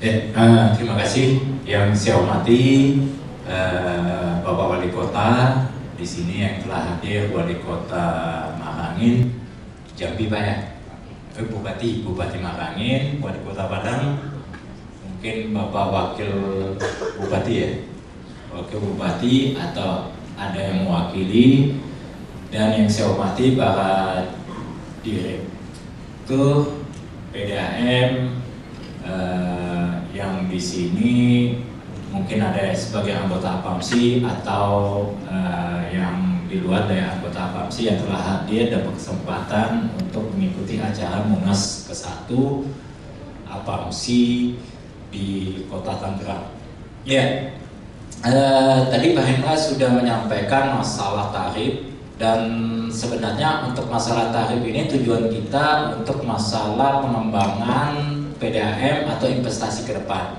Terima kasih yang saya hormati Bapak Wali Kota di sini yang telah hadir, Wali Kota Marangin, Jambi Pak ya, Bupati Marangin, Wali Kota Padang, mungkin Bapak Wakil Bupati ya, Wakil Bupati atau ada yang mewakili, dan yang saya hormati para Direktur PDAM yang di sini mungkin ada sebagai anggota APAMSI atau yang di luar dari anggota APAMSI yang telah hadir dan berkesempatan untuk mengikuti acara Munas ke-1 APAMSI di Kota Tangerang. Ya, tadi Pak Hendra sudah menyampaikan masalah tarif, dan sebenarnya untuk masalah tarif ini tujuan kita untuk masalah pengembangan PDAM atau investasi ke depan.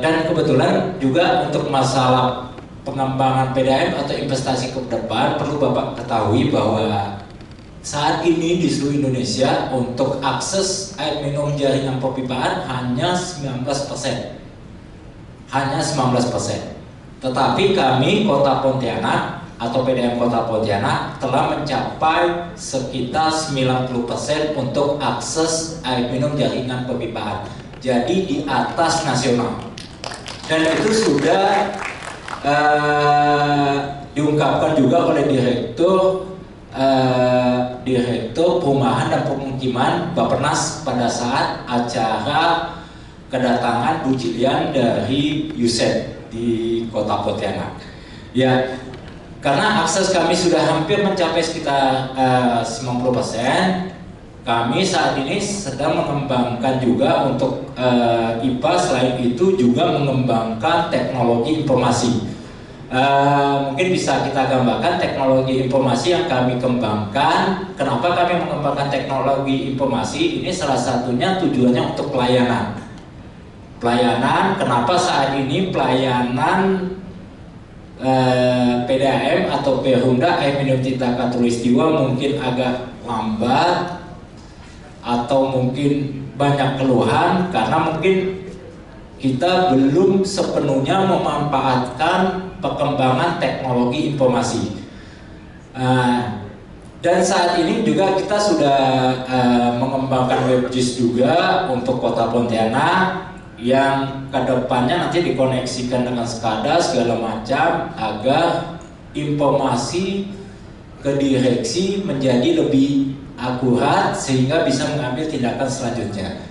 Dan kebetulan juga untuk masalah pengembangan PDAM atau investasi ke depan perlu Bapak ketahui bahwa saat ini di seluruh Indonesia untuk akses air minum jaringan perpipaan hanya 19%. Hanya 19%. Tetapi kami Kota Pontianak atau PDAM Kota Pontianak telah mencapai sekitar 90% untuk akses air minum jaringan perpipaan. Jadi di atas nasional. Dan itu sudah diungkapkan juga oleh Direktur Perumahan dan Pemukiman Bappenas pada saat acara kedatangan Bu Jilian dari USAID di Kota Pontianak. Ya, karena akses kami sudah hampir mencapai sekitar 90%, kami saat ini sedang mengembangkan juga untuk IPA. Selain itu juga mengembangkan teknologi informasi. Mungkin bisa kita gambarkan teknologi informasi yang kami kembangkan. Kenapa kami mengembangkan teknologi informasi? Ini salah satunya tujuannya untuk pelayanan. Pelayanan, kenapa saat ini pelayanan PDAM atau Perumda Air Minum Cita Katulistiwa mungkin agak lambat atau mungkin banyak keluhan karena mungkin kita belum sepenuhnya memanfaatkan perkembangan teknologi informasi. Dan saat ini juga kita sudah mengembangkan WebGIS juga untuk Kota Pontianak yang kedepannya nanti dikoneksikan dengan SCADA segala macam agar informasi ke direksi menjadi lebih akurat sehingga bisa mengambil tindakan selanjutnya.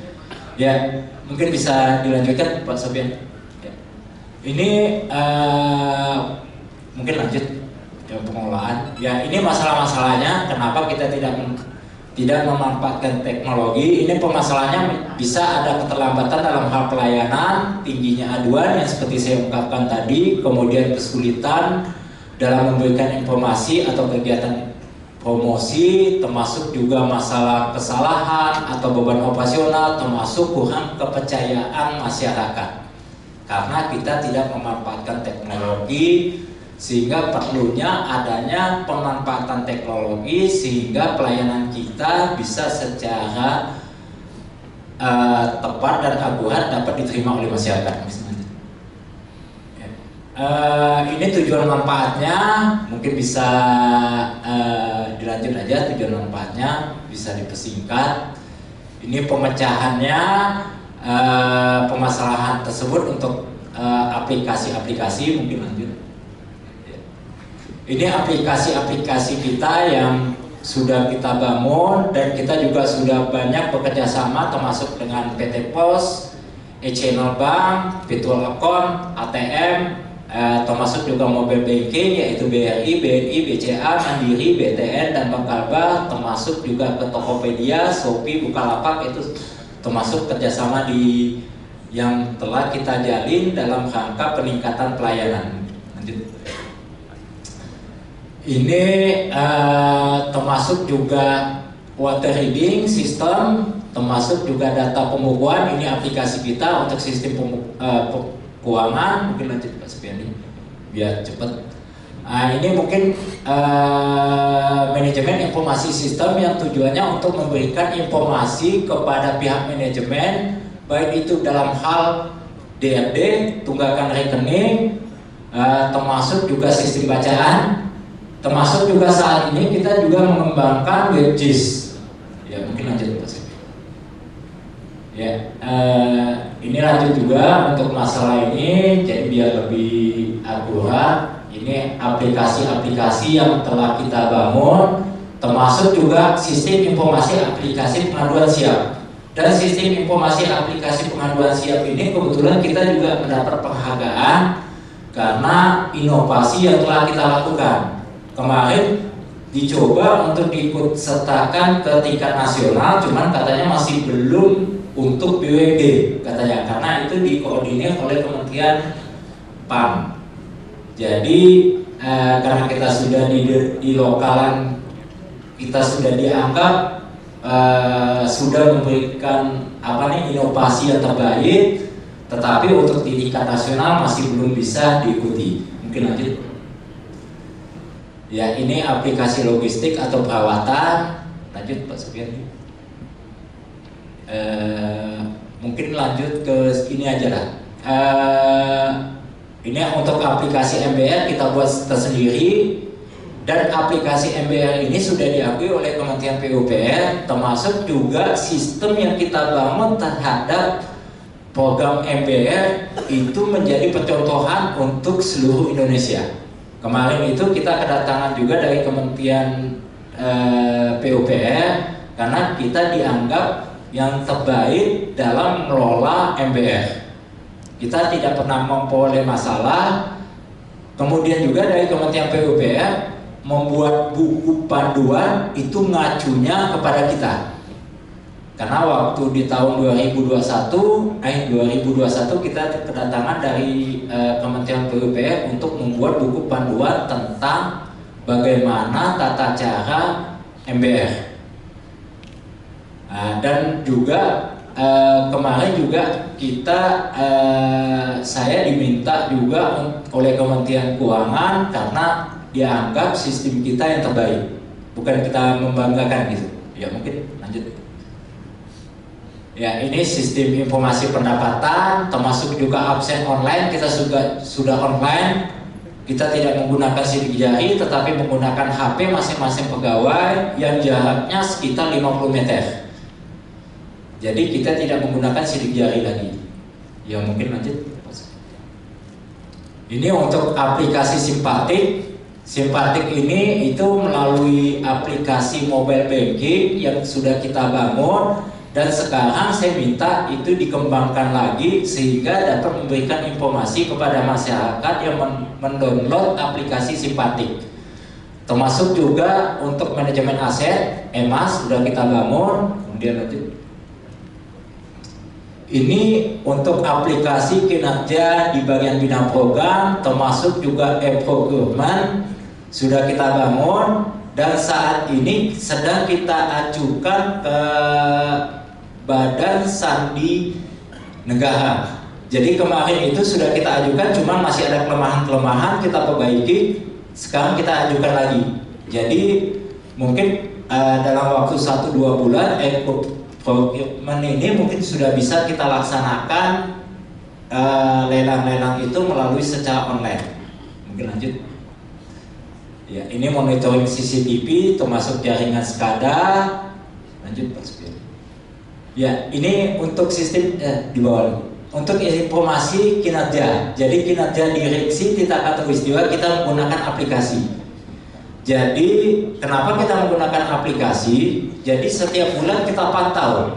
Ya, mungkin bisa dilanjutkan Pak Sofian. Ya. Ini mungkin lanjut ya, pengelolaan. Ya, ini masalah-masalahnya kenapa kita tidak memanfaatkan teknologi. Ini permasalahannya bisa ada keterlambatan dalam hal pelayanan, tingginya aduan yang seperti saya ungkapkan tadi, kemudian kesulitan dalam memberikan informasi atau kegiatan promosi, termasuk juga masalah kesalahan atau beban operasional, termasuk kurang kepercayaan masyarakat karena kita tidak memanfaatkan teknologi, sehingga perlunya adanya pemanfaatan teknologi sehingga pelayanan kita bisa secara tepat dan akurat dapat diterima oleh masyarakat. Ini tujuan manfaatnya, mungkin bisa dilanjut aja. Tujuan manfaatnya bisa dipersingkat. Ini pemecahannya, permasalahan tersebut untuk aplikasi-aplikasi, mungkin lanjut. Ini aplikasi-aplikasi kita yang sudah kita bangun dan kita juga sudah banyak bekerja sama termasuk dengan PT Pos, e-channel bank, virtual account, ATM, termasuk juga mobile banking yaitu BRI, BNI, BCA, Mandiri, BTN, dan Bank Kalbar, termasuk juga ke Tokopedia, Shopee, Bukalapak, itu termasuk kerjasama yang telah kita jalin dalam rangka peningkatan pelayanan. Lanjut. Ini termasuk juga water reading system, termasuk juga data pembukuan. Ini aplikasi kita untuk sistem keuangan. Mungkin lanjut Pak Supiandi biar cepat. Ini mungkin manajemen informasi sistem yang tujuannya untuk memberikan informasi kepada pihak manajemen baik itu dalam hal DRD, tunggakan rekening, termasuk juga sistem bacaan, termasuk juga saat ini kita juga mengembangkan WebGIS. Ya mungkin lanjut Pak. Ya, ini lanjut juga untuk masalah ini, jadi biar lebih akurat, ini aplikasi-aplikasi yang telah kita bangun, termasuk juga sistem informasi aplikasi pengaduan siap. Dan sistem informasi aplikasi pengaduan siap ini kebetulan kita juga mendapat penghargaan karena inovasi yang telah kita lakukan. Kemarin dicoba untuk diikut sertakan ke tingkat nasional, cuman katanya masih belum untuk BUMD katanya, karena itu dikoordinir oleh Kementerian PAN. Jadi karena kita sudah di lokalan, kita sudah dianggap sudah memberikan inovasi yang terbaik, tetapi untuk di tingkat nasional masih belum bisa diikuti. Mungkin lanjut. Ya, ini aplikasi logistik atau perawatan. Lanjut Pak Sofian. Mungkin lanjut ke ini aja lah. Ini untuk aplikasi MBR kita buat tersendiri, dan aplikasi MBR ini sudah diakui oleh Kementerian PUPR, termasuk juga sistem yang kita bangun terhadap program MBR itu menjadi percontohan untuk seluruh Indonesia. Kemarin itu kita kedatangan juga dari Kementerian PUPR karena kita dianggap yang terbaik dalam mengelola MBR. Kita tidak pernah memperoleh masalah. Kemudian juga dari Kementerian PUPR membuat buku panduan itu ngacunya kepada kita. Karena waktu di tahun 2021 kita kedatangan dari Kementerian PUPR untuk membuat buku panduan tentang bagaimana tata cara MBR. Dan juga kemarin juga saya diminta juga oleh Kementerian Keuangan karena dianggap sistem kita yang terbaik, bukan kita membanggakan gitu. Ya mungkin lanjut. Ya, ini sistem informasi pendapatan, termasuk juga absen online, kita sudah online. Kita tidak menggunakan sidik jari, tetapi menggunakan HP masing-masing pegawai yang jaraknya sekitar 50 meter. Jadi kita tidak menggunakan sidik jari lagi. Ya mungkin lanjut. Ini untuk aplikasi simpatik. Simpatik ini itu melalui aplikasi mobile banking yang sudah kita bangun, dan sekarang saya minta itu dikembangkan lagi sehingga dapat memberikan informasi kepada masyarakat yang mendownload aplikasi simpatik. Termasuk juga untuk manajemen aset, EMAS sudah kita bangun. Kemudian lanjut. Ini untuk aplikasi kinerja di bagian bidang program, termasuk juga e-procurement sudah kita bangun, dan saat ini sedang kita ajukan ke Badan Sandi Negara. Jadi kemarin itu sudah kita ajukan, cuman masih ada kelemahan-kelemahan, kita perbaiki. Sekarang kita ajukan lagi. Jadi mungkin dalam waktu 1-2 bulan procurement ini mungkin sudah bisa kita laksanakan lelang-lelang itu melalui secara online. Mungkin lanjut. Ya, ini monitoring CCTV termasuk jaringan SCADA. Lanjut Pak Supir. Ya, ini untuk sistem di bawah. Untuk informasi kinerja. Jadi kinerja direksi tidak katulistiwa kita menggunakan aplikasi. Jadi kenapa kita menggunakan aplikasi? Jadi setiap bulan kita pantau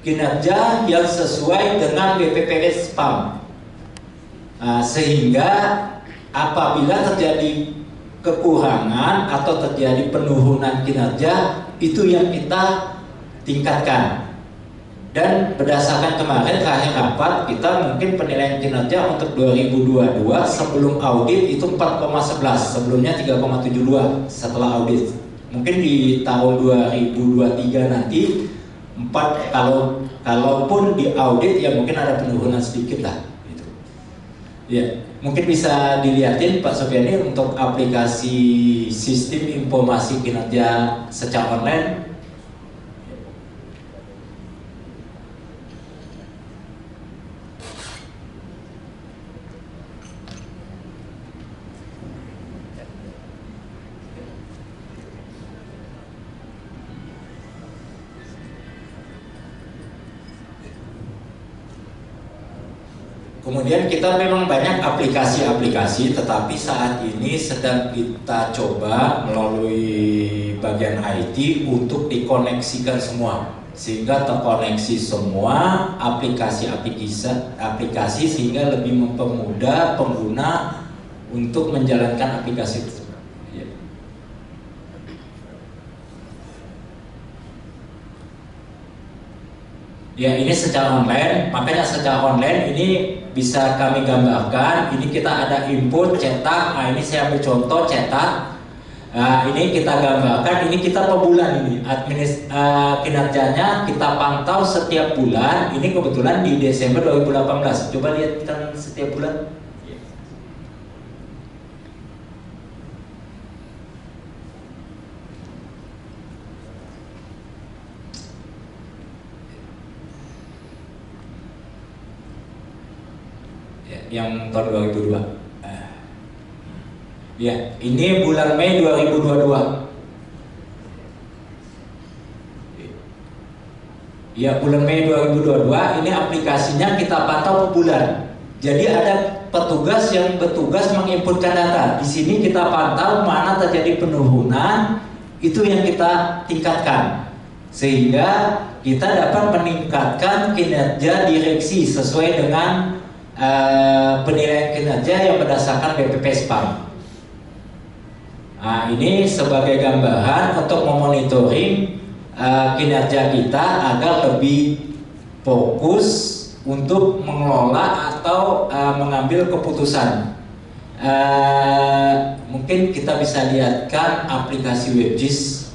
kinerja yang sesuai dengan BPPS PAM, sehingga apabila terjadi kekurangan atau terjadi penurunan kinerja, itu yang kita tingkatkan. Dan berdasarkan kemarin terakhir rapat, kita mungkin penilaian kinerja untuk 2022 sebelum audit itu 4,11, sebelumnya 3,72 setelah audit. Mungkin di tahun 2023 nanti 4, kalaupun di audit ya mungkin ada penurunan sedikit lah gitu. Ya, mungkin bisa dilihatin Pak Sofiani untuk aplikasi sistem informasi kinerja secara online. Kemudian kita memang banyak aplikasi-aplikasi, tetapi saat ini sedang kita coba melalui bagian IT untuk dikoneksikan semua, sehingga terkoneksi semua aplikasi sehingga lebih mempermudah pengguna untuk menjalankan aplikasi tersebut. Ya, ini secara online, makanya secara online ini bisa kami gambarkan. Ini kita ada input cetak. Nah, ini saya ambil contoh cetak. Nah, ini kita gambarkan. Ini kita per bulan ini kinerjanya kita pantau setiap bulan. Ini kebetulan di Desember 2018. Coba lihat kan setiap bulan. Yang tahun 2002. Ya, ini bulan Mei 2022. Ya, bulan Mei 2022 ini aplikasinya kita pantau per bulan. Jadi ada petugas yang bertugas menginputkan data. Di sini kita pantau mana terjadi penurunan, itu yang kita tingkatkan. Sehingga kita dapat meningkatkan kinerja direksi sesuai dengan penilaian kinerja yang berdasarkan BPP SPAM. Nah, ini sebagai gambaran untuk memonitoring kinerja kita agar lebih fokus untuk mengelola atau mengambil keputusan. Mungkin kita bisa lihatkan aplikasi WebGIS.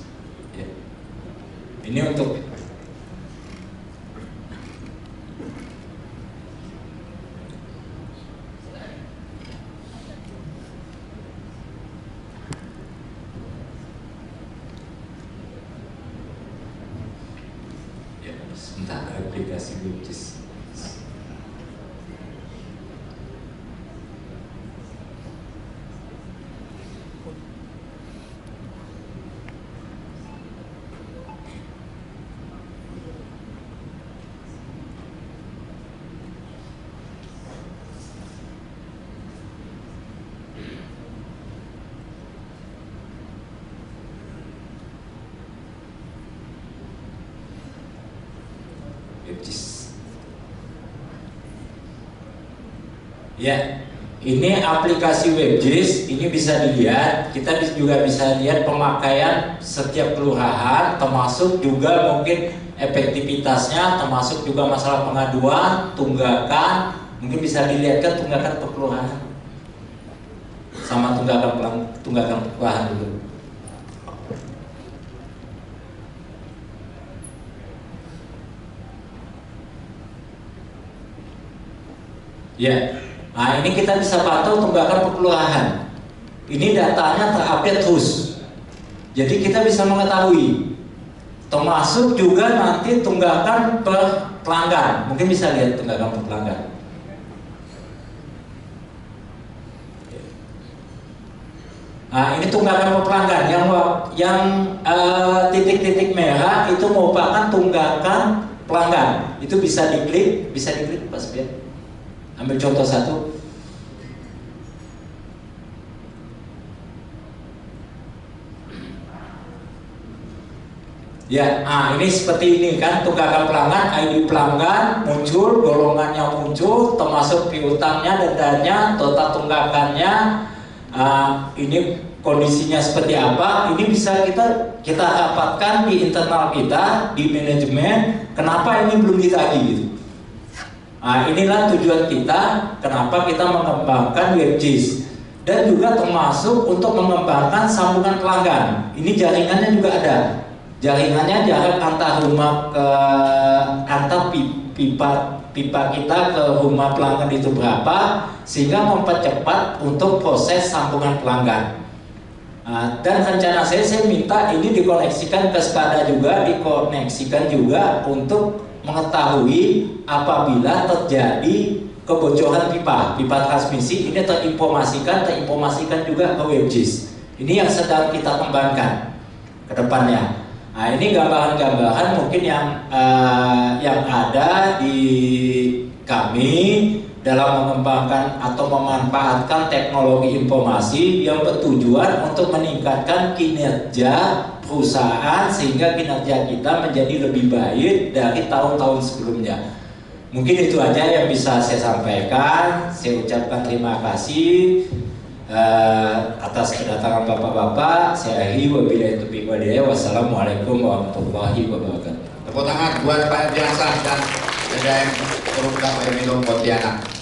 Ini untuk aplikasi WebGIS. Ya, ini aplikasi WebGIS. Ini bisa dilihat. Kita juga bisa lihat pemakaian setiap kelurahan, termasuk juga mungkin efektivitasnya, termasuk juga masalah pengaduan, tunggakan. Mungkin bisa dilihatkan tunggakan per kelurahan sama tunggakan kelurahan dulu. Ya. Nah, ini kita bisa pantau tunggakan per kelurahan. Ini datanya terupdate terus. Jadi kita bisa mengetahui. Termasuk juga nanti tunggakan per pelanggan. Mungkin bisa lihat tunggakan per pelanggan. Nah, ini tunggakan per pelanggan. Yang titik-titik merah itu merupakan tunggakan pelanggan. Itu bisa diklik Pak Sepian. Ambil contoh satu. Ya, ini seperti ini kan, tunggakan pelanggan, ID pelanggan muncul, golongannya muncul, termasuk piutangnya, dendanya, total tunggakannya. Ini kondisinya seperti apa? Ini bisa kita dapatkan di internal kita, di manajemen. Kenapa ini belum ditagih gitu? Inilah tujuan kita, kenapa kita mengembangkan WebGIS, dan juga termasuk untuk mengembangkan sambungan pelanggan. Ini jaringannya juga ada. Jaringannya jarak antar rumah ke antar pipa kita ke rumah pelanggan itu berapa, sehingga mempercepat untuk proses sambungan pelanggan. Dan rencana saya minta ini dikoneksikan ke SCADA juga, dikoneksikan juga untuk mengetahui apabila terjadi kebocoran pipa transmisi. Ini terinformasikan juga ke WebGIS. Ini yang sedang kita kembangkan ke depannya. Ini gambaran-gambaran mungkin yang ada di kami, dalam mengembangkan atau memanfaatkan teknologi informasi yang bertujuan untuk meningkatkan kinerja perusahaan sehingga kinerja kita menjadi lebih baik dari tahun-tahun sebelumnya. Mungkin itu aja yang bisa saya sampaikan. Saya ucapkan terima kasih atas kedatangan Bapak-bapak. Saya akhiri, wabillahi taufiq wal hidayah. Wassalamualaikum warahmatullahi wabarakatuh. Tepuk tangan buat Pak Jenasa dan SDM Perumda Air Minum Pontianak.